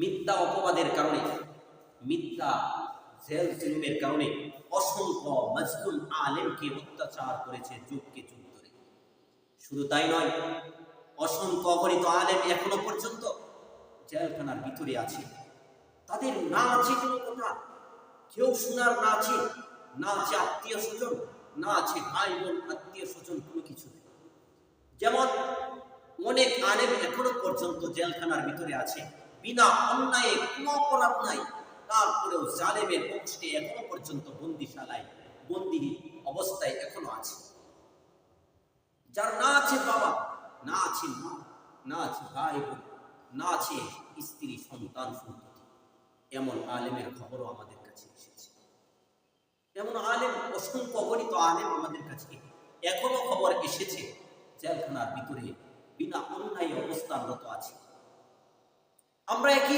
মিথ্যা অপবাদের কারণে, মিথ্যা জেল জুলুমের কারণে অসংখ্য মজলুম আলেমকে অত্যাচার করেছে যুগকে যুগ ধরে। শুধু তাই নয়, অসংখ্য অগণিত আলেম এখনো পর্যন্ত জেলখানার ভিতরে আছে। তাদের না আছে কোনো কথা, কেউ শোনার না আছে, না আছে আত্মীয় স্বজন, না আছে ভাই বোন আত্মীয় স্বজন, কোনো কিছু নেই। যেমন অনেক আলেম এখনো পর্যন্ত জেলখানার ভিতরে আছে, বিনা অন্যায়ে, কোনো অপরাধ নাই, তারপরেও জালেমের পক্ষে এখনো পর্যন্ত বন্দিশালায় বন্দি অবস্থায় এখনো আছে। যার না আছে বাবা, না আছে মা, না আছে ভাই বোন, না আছে স্ত্রী সন্তান সন্ততি, এমন আলেমের খবরও আমাদের কাছে এসেছে। এমন আলেম, অসংখ্য অগণিত আলেম আমাদের কাছে এখনো খবর এসেছে জেলখানার ভিতরে বিনা অন্যায় অবস্থানরত আছে। আমরা একই